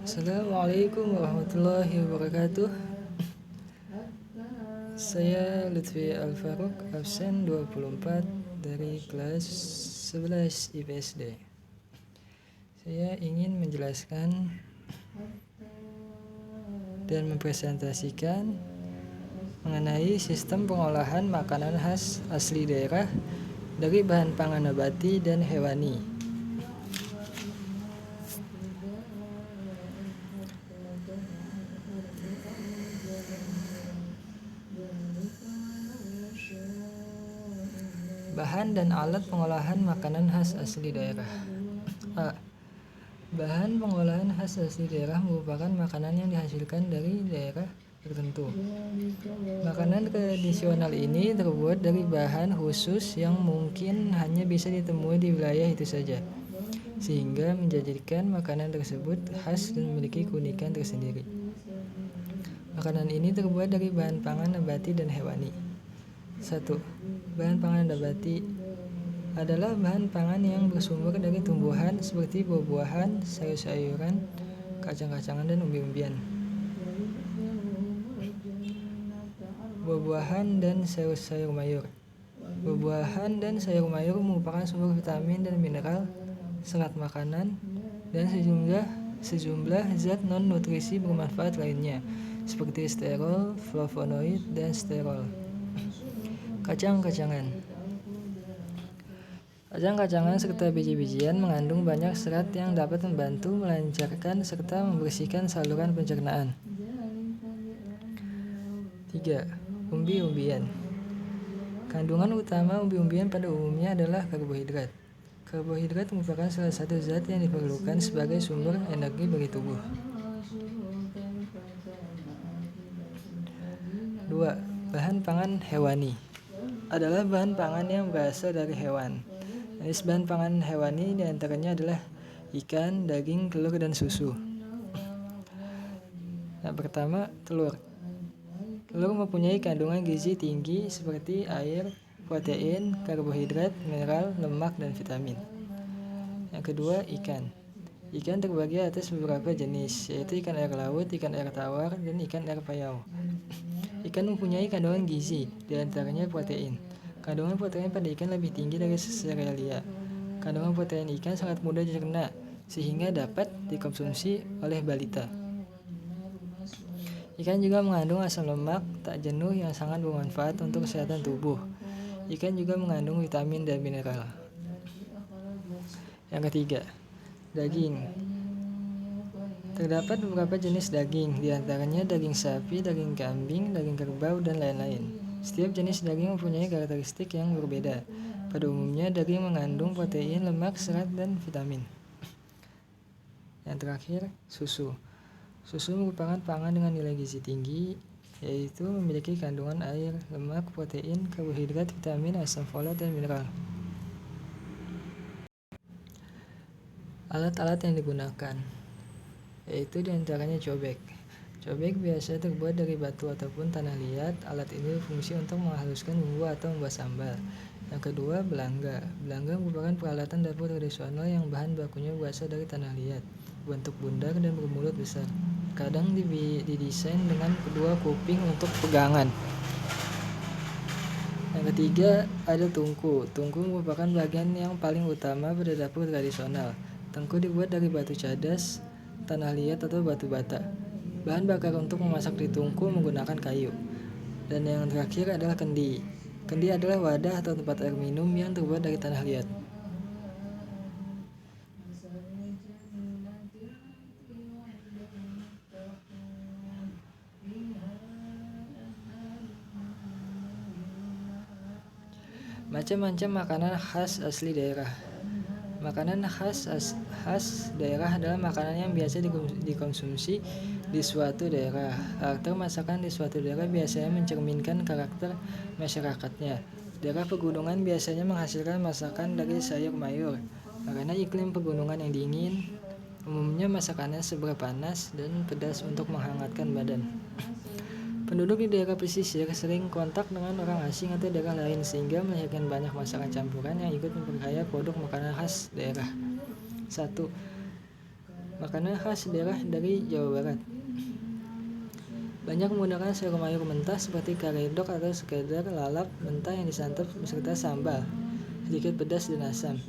Assalamualaikum warahmatullahi wabarakatuh. Saya Lutfi Al-Faruq, absen 24 dari kelas 11 IPSD. Saya ingin menjelaskan dan mempresentasikan mengenai sistem pengolahan makanan khas asli daerah dari bahan pangan nabati dan hewani. Bahan dan alat pengolahan makanan khas asli daerah. A. Bahan pengolahan khas asli daerah merupakan makanan yang dihasilkan dari daerah tertentu. Makanan tradisional ini terbuat dari bahan khusus yang mungkin hanya bisa ditemui di wilayah itu saja, sehingga menjadikan makanan tersebut khas dan memiliki keunikan tersendiri. Makanan ini terbuat dari bahan pangan nabati dan hewani. 1. Bahan pangan nabati adalah bahan pangan yang bersumber dari tumbuhan seperti buah-buahan, sayur-sayuran, kacang-kacangan, dan umbi-umbian. Buah-buahan dan sayur-sayur mayur. Buah-buahan dan sayur mayur merupakan sumber vitamin dan mineral, serat makanan, dan sejumlah zat non-nutrisi bermanfaat lainnya, seperti sterol, flavonoid, dan sterol. Kacang-kacangan. Kacang-kacangan serta biji-bijian mengandung banyak serat yang dapat membantu melancarkan serta membersihkan saluran pencernaan. 3. Umbi-umbian. Kandungan utama umbi-umbian pada umumnya adalah karbohidrat. Karbohidrat merupakan salah satu zat yang diperlukan sebagai sumber energi bagi tubuh. 2. Bahan pangan hewani adalah bahan pangan yang berasal dari hewan. Jenis bahan pangan hewani diantaranya adalah ikan, daging, telur, dan susu. Yang pertama, telur. Telur mempunyai kandungan gizi tinggi seperti air, protein, karbohidrat, mineral, lemak, dan vitamin. Yang kedua, ikan. Ikan terbagi atas beberapa jenis, yaitu ikan air laut, ikan air tawar, dan ikan air payau. Ikan mempunyai kandungan gizi, diantaranya protein. Kandungan protein pada ikan lebih tinggi dari serealia. Kandungan protein ikan sangat mudah dicerna, sehingga dapat dikonsumsi oleh balita. Ikan juga mengandung asam lemak tak jenuh yang sangat bermanfaat untuk kesehatan tubuh. Ikan juga mengandung vitamin dan mineral. Yang ketiga, daging. Terdapat beberapa jenis daging, diantaranya daging sapi, daging kambing, daging kerbau, dan lain-lain. Setiap jenis daging mempunyai karakteristik yang berbeda. Pada umumnya, daging mengandung protein, lemak, serat, dan vitamin. Yang terakhir, susu. Susu merupakan pangan dengan nilai gizi tinggi, yaitu memiliki kandungan air, lemak, protein, karbohidrat, vitamin, asam folat, dan mineral. Alat-alat yang digunakan yaitu diantaranya cobek. Cobek biasa terbuat dari batu ataupun tanah liat. Alat ini berfungsi untuk menghaluskan bumbu atau membuat sambal. Yang kedua, belangga. Belangga merupakan peralatan dapur tradisional yang bahan bakunya berasal dari tanah liat, bentuk bundar dan bermulut besar. Kadang didesain dengan kedua kuping untuk pegangan. Yang ketiga, ada tungku. Tungku merupakan bagian yang paling utama pada dapur tradisional. Tungku dibuat dari batu cadas, tanah liat, atau batu bata. Bahan bakar untuk memasak di tungku menggunakan kayu. Dan yang terakhir adalah kendi. Kendi adalah wadah atau tempat air minum yang terbuat dari tanah liat. Macam-macam makanan khas asli daerah. Makanan khas daerah adalah makanan yang biasa dikonsumsi di suatu daerah. Karakter masakan di suatu daerah biasanya mencerminkan karakter masyarakatnya. Daerah pegunungan biasanya menghasilkan masakan dari sayur mayur. Karena iklim pegunungan yang dingin, umumnya masakannya serba panas dan pedas untuk menghangatkan badan. Penduduk di daerah pesisir sering kontak dengan orang asing atau daerah lain, sehingga melahirkan banyak masakan campuran yang ikut memperkaya produk makanan khas daerah. 1. Makanan khas daerah dari Jawa Barat. Banyak menggunakan sayur mayur mentah seperti karedok atau sekedar lalap mentah yang disantap beserta sambal, sedikit pedas dan asam.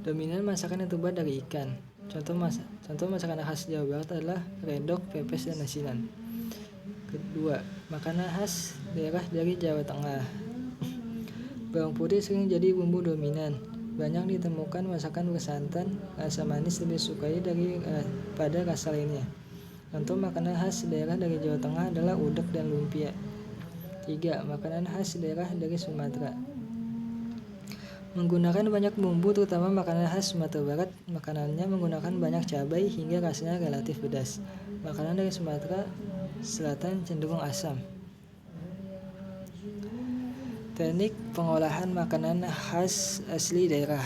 Dominan masakan yang terbuat dari ikan. Contoh masakan khas Jawa Barat adalah redok, pepes, dan asinan. Kedua, makanan khas daerah dari Jawa Tengah. Bawang putih sering jadi bumbu dominan. Banyak ditemukan masakan bersantan, rasa manis lebih disukai pada rasa lainnya. Contoh makanan khas daerah dari Jawa Tengah adalah udek dan lumpia. 3. Makanan khas daerah dari Sumatera. Menggunakan banyak bumbu, terutama makanan khas Sumatera Barat. Makanannya menggunakan banyak cabai hingga rasanya relatif pedas. Makanan dari Sumatera Selatan cenderung asam. Teknik pengolahan makanan khas asli daerah.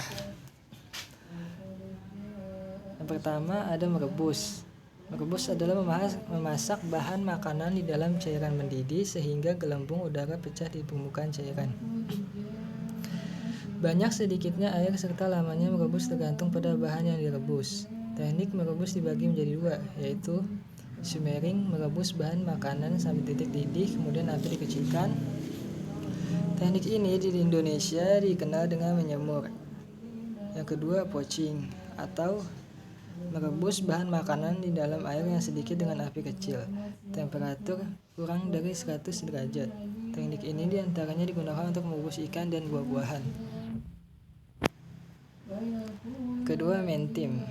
Yang pertama ada merebus. Merebus adalah memasak bahan makanan di dalam cairan mendidih sehingga gelembung udara pecah di permukaan cairan. Banyak sedikitnya air serta lamanya merebus tergantung pada bahan yang direbus. Teknik merebus dibagi menjadi 2, yaitu simmering, merebus bahan makanan sampai titik didih, kemudian api dikecilkan. Teknik ini di Indonesia dikenal dengan menyemur. Yang kedua, poaching, atau merebus bahan makanan di dalam air yang sedikit dengan api kecil, temperatur kurang dari 100 derajat. Teknik ini diantaranya digunakan untuk merebus ikan dan buah-buahan. Kedua, mentim.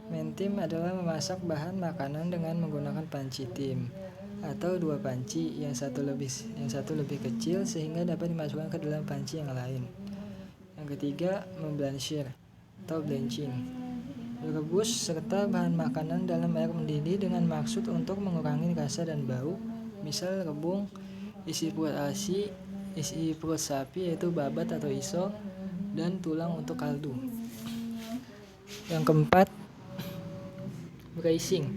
Mentim adalah memasak bahan makanan dengan menggunakan panci tim atau 2 panci, yang satu lebih kecil sehingga dapat dimasukkan ke dalam panci yang lain. Yang ketiga, memblanchir atau blanching. Merebus serta bahan makanan dalam air mendidih dengan maksud untuk mengurangi rasa dan bau. Misal rebung, isi perut asi, isi perut sapi yaitu babat atau iso, dan tulang untuk kaldu. Yang keempat, braising.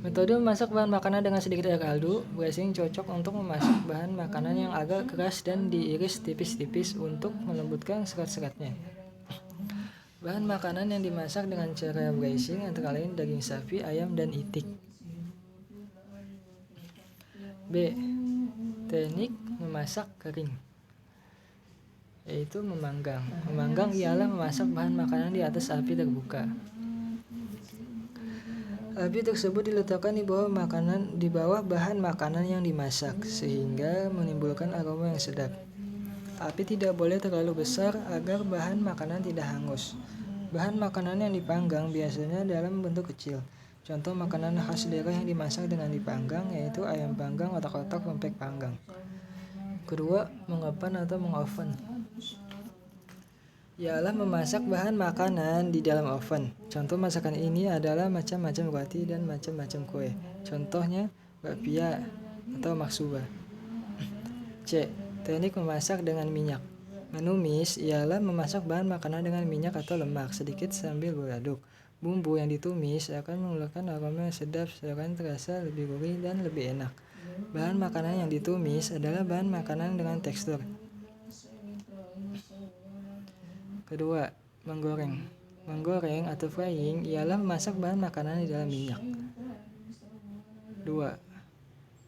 Metode memasak bahan makanan dengan sedikit air kaldu. Braising cocok untuk memasak bahan makanan yang agak keras dan diiris tipis-tipis untuk melembutkan serat-seratnya. Bahan makanan yang dimasak dengan cara braising antara lain daging sapi, ayam, dan itik. B. Teknik memasak kering, yaitu memanggang. Memanggang ialah memasak bahan makanan di atas api terbuka. Api tersebut diletakkan di bawah bahan makanan yang dimasak sehingga menimbulkan aroma yang sedap. Api tidak boleh terlalu besar agar bahan makanan tidak hangus. Bahan makanan yang dipanggang biasanya dalam bentuk kecil. Contoh makanan khas daerah yang dimasak dengan dipanggang yaitu ayam panggang, otak-otak, pempek panggang. Kedua, mengopen atau mengoven, ialah memasak bahan makanan di dalam oven. Contoh masakan ini adalah macam-macam roti dan macam-macam kue. Contohnya bakpia atau maksuba. C. Teknik memasak dengan minyak. Menumis ialah memasak bahan makanan dengan minyak atau lemak sedikit sambil beraduk. Bumbu yang ditumis akan mengeluarkan aroma yang sedap sedangkan terasa lebih gurih dan lebih enak. Bahan makanan yang ditumis adalah bahan makanan dengan tekstur. Kedua, menggoreng. Menggoreng atau frying ialah memasak bahan makanan di dalam minyak. 2.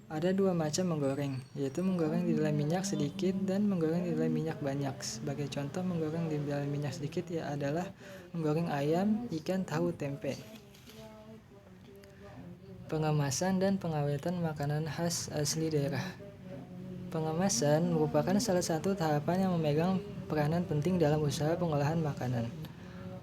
Ada 2 macam menggoreng, yaitu menggoreng di dalam minyak sedikit dan menggoreng di dalam minyak banyak. Sebagai contoh menggoreng di dalam minyak sedikit adalah menggoreng ayam, ikan, tahu, tempe. Pengemasan dan pengawetan makanan khas asli daerah. Pengemasan merupakan salah satu tahapan yang memegang peranan penting dalam usaha pengolahan makanan.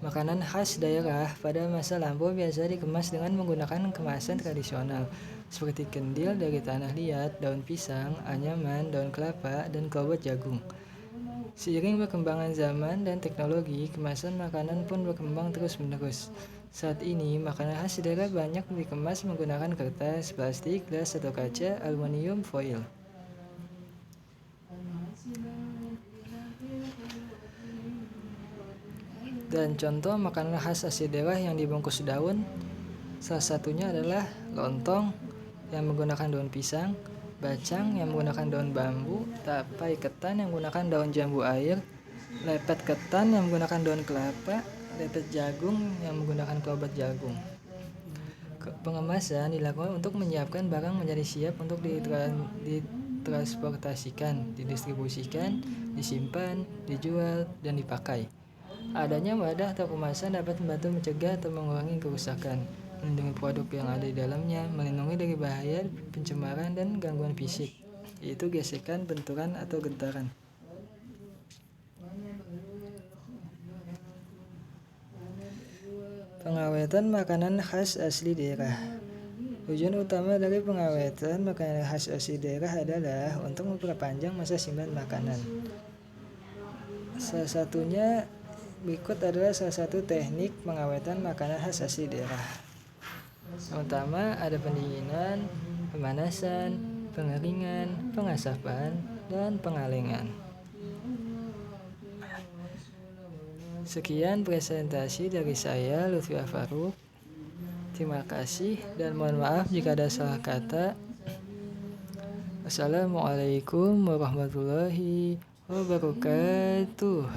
Makanan khas daerah pada masa lampau biasa dikemas dengan menggunakan kemasan tradisional seperti kendil dari tanah liat, daun pisang, anyaman, daun kelapa, dan klobot jagung. Seiring perkembangan zaman dan teknologi, kemasan makanan pun berkembang terus-menerus. Saat ini, makanan khas daerah banyak dikemas menggunakan kertas, plastik, gelas, atau kaca, aluminium, foil. Dan contoh makanan khas asli daerah yang dibungkus daun, salah satunya adalah lontong yang menggunakan daun pisang, bacang yang menggunakan daun bambu, tapai ketan yang menggunakan daun jambu air, lepet ketan yang menggunakan daun kelapa, lepet jagung yang menggunakan kelobat jagung. Pengemasan dilakukan untuk menyiapkan barang menjadi siap untuk ditransportasikan, didistribusikan, disimpan, dijual, dan dipakai. Adanya wadah atau kemasan dapat membantu mencegah atau mengurangi kerusakan, melindungi produk yang ada di dalamnya, melindungi dari bahaya pencemaran dan gangguan fisik, yaitu gesekan, benturan, atau getaran. Pengawetan makanan khas asli daerah. Tujuan utama dari pengawetan makanan khas asli daerah adalah untuk memperpanjang masa simpan makanan. Salah satunya berikut adalah salah satu teknik pengawetan makanan khas asli daerah. Yang pertama ada pendinginan, pemanasan, pengeringan, pengasapan, dan pengalengan. Sekian presentasi dari saya, Lutfi Afaruk. Terima kasih dan mohon maaf jika ada salah kata. Assalamualaikum warahmatullahi wabarakatuh.